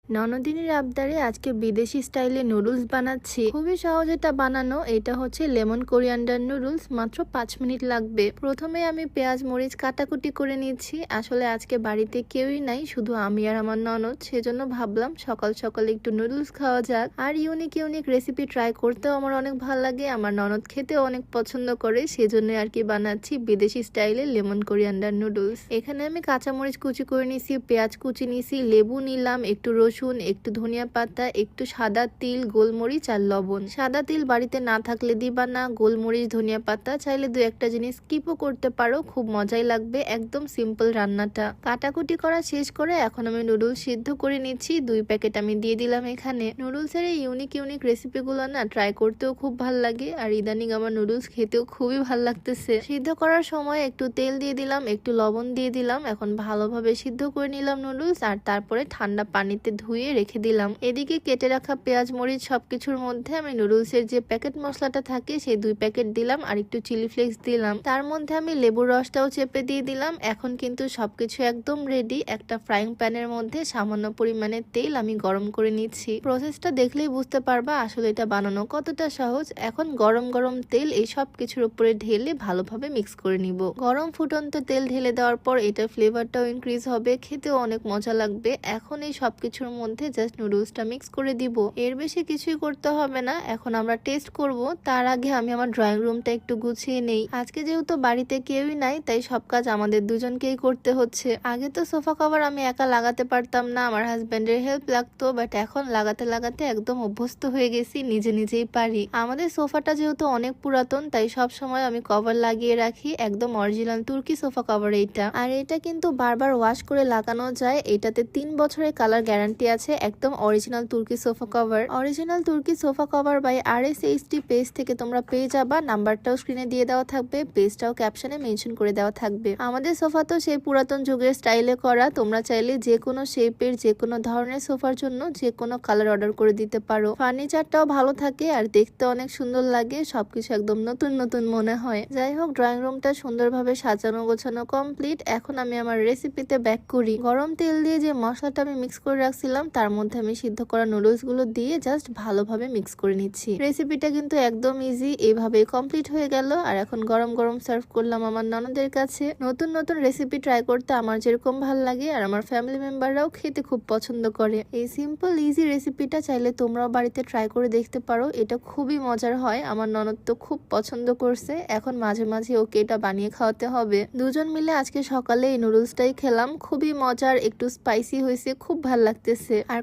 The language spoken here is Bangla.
ননদিনীর আবদারে আজকে বিদেশি স্টাইলে নুডলস বানাচ্ছি। খুবই সহজ এটা বানানো। এটা হচ্ছে লেমন কোরিয়ান্ডার নুডলস। মাত্র 5 মিনিট লাগবে। প্রথমে আমি পেঁয়াজ মরিচ কাটাকুটি করে নিচ্ছি। আসলে আজকে বাড়িতে কেউই নাই, শুধু আমি আর আমার ননদ। সেজন্য ভাবলাম সকাল সকাল একটু নুডলস খাওয়া যাক। আর ইউনিক ইউনিক রেসিপি ট্রাই করতেও আমার অনেক ভালো লাগে। আমার ননদ খেতেও অনেক পছন্দ করে, সেজন্য আর কি বানাচ্ছি বিদেশি স্টাইলে লেমন কোরিয়ান্ডার নুডলস। এখানে আমি কাঁচামরিচ কুচি করে নিছি, পেঁয়াজ কুচি নিছি, লেবু নিলাম, একটু রসুন, একটু ধনিয়া পাতা, একটু সাদা তিল, গোলমরিচ আর লবণ। সাদা তিল বাড়িতে না থাকলে দিবা না, গোলমরিচ ধনিয়া পাতা চাইলে দু একটা জিনিস স্কিপও করতে পারো, খুব মজাই লাগবে। একদম সিম্পল রান্নাটা। কাটাকুটি করা শেষ করে এখন আমি নুডলস সিদ্ধ করে নিচ্ছি। 2 প্যাকেট আমি দিয়ে দিলাম এখানে। নুডলসের এই ইউনিক ইউনিক রেসিপিগুলো না ট্রাই করতেও খুব ভাল লাগে, আর ইদানিং আমার নুডলস খেতেও খুবই ভাল লাগতেছে। সিদ্ধ করার সময় একটু তেল দিয়ে দিলাম, একটু লবণ দিয়ে দিলাম। এখন ভালোভাবে সিদ্ধ করে নিলাম নুডলস, আর তারপরে ঠান্ডা পানিতে ধুয়ে রেখে দিলাম। এদিকে কেটে রাখা পেঁয়াজ মরিচ সবকিছুর মধ্যে আমি নুডলসের যে প্যাকেট মশলাটা থাকে সেই 2 প্যাকেট দিলাম, আর একটু চিলি ফ্লেক্স দিলাম। তার মধ্যে আমি লেবুর রসটাও চেপে দিয়ে দিলাম। এখন কিন্তু সবকিছু একদম রেডি। একটা ফ্রাইং প্যানের মধ্যে সামান্য পরিমাণে তেল আমি গরম করে নিচ্ছি। প্রসেসটা দেখলেই বুঝতে পারবা আসলে এটা বানানো কতটা সহজ। এখন গরম গরম তেল এই সব কিছুর উপরে ঢেলে ভালোভাবে মিক্স করে নিব। গরম ফুটন্ত তেল ঢেলে দেওয়ার পর এটার ফ্লেভারটাও ইনক্রিজ হবে, খেতেও অনেক মজা লাগবে। এখন এই সবকিছুর মধ্যে জাস্ট নুডলসটা মিক্স করে দিব। এর বেশি কিছুই করতে হবে না। এখন আমরা টেস্ট করব, তার আগে আমি আমার ড্রয়িং রুমটা একটু গুছিয়ে নেই। আজকে যেহেতু বাড়িতে কেউই নাই, তাই সব কাজ আমাদের দুজনকেই করতে হচ্ছে। আগে তো সোফা কভার আমি একা লাগাতে পারতাম না, আমার হাজবেন্ডের হেল্প লাগতো, বাট এখন লাগাতে লাগাতে একদম অভ্যস্ত হয়ে গেছি, নিজে নিজেই পারি। আমাদের সোফাটা যেহেতু অনেক পুরাতন, তাই সব সময় আমি কভার লাগিয়ে রাখি। একদম অরিজিনাল তুর্কি সোফা কভার এইটা। আর এটা কিন্তু বারবার ওয়াশ করে লাগানো যায়। এটাতে 3 বছরের কালার গ্যারান্টি আছে। একদম অরিজিনাল তুর্কি সোফা কভার। অরিজিনাল তুর্কি sofa cover by RSHD page থেকে তোমরা পেয়ে যাবা। নাম্বারটাও স্ক্রিনে দিয়ে দেওয়া থাকবে, পেজটাও ক্যাপশনে মেনশন করে দেওয়া থাকবে। আমাদের সোফা তো সেই পুরাতন যুগের স্টাইলে করা। তোমরা চাইলে যে কোনো শেপের যে কোনো ধরনের সোফার জন্য যে কোনো কালার অর্ডার করে দিতে পারো। ফার্নিচারটাও ভালো থাকে আর দেখতে অনেক সুন্দর লাগে। সবকিছু একদম নতুন নতুন মনে হয়। যাই হোক, ড্রয়িং রুমটা সুন্দরভাবে সাজানো গোছানো কমপ্লিট। এখন আমি আমার রেসিপিতে ব্যাক করি। গরম তেল দিয়ে যে মশলাটা আমি মিক্স করে রাখছিলাম তার মধ্যে আমি সিদ্ধ করা নুডলস গুলো দিয়ে জাস্ট ভালোভাবে মিক্স করে নিচ্ছি। রেসিপিটা কিন্তু একদম ইজি, এইভাবে কমপ্লিট হয়ে গেল। আর এখন গরম গরম সার্ভ করলাম আমার ননদের কাছে। নতুন নতুন রেসিপি ট্রাই করতে আমার যেরকম ভালো লাগে, আর আমার ফ্যামিলি মেম্বাররাও খেতে খুব পছন্দ করে। এই সিম্পল ইজি রেসিপিটা চাইলে তোমরাও বাড়িতে ট্রাই করে দেখতে পারো। এটা খুবই মজার হয়। আমার ননদ তো খুব পছন্দ করছে। এখন মাঝে মাঝে ওকে এটা বানিয়ে খাওয়াতে হবে। দুজন মিলে আজকে সকালে এই নুডলসটাই খেলাম। খুবই মজার, একটু স্পাইসি হয়েছে, খুব ভাল লাগতেছে। আর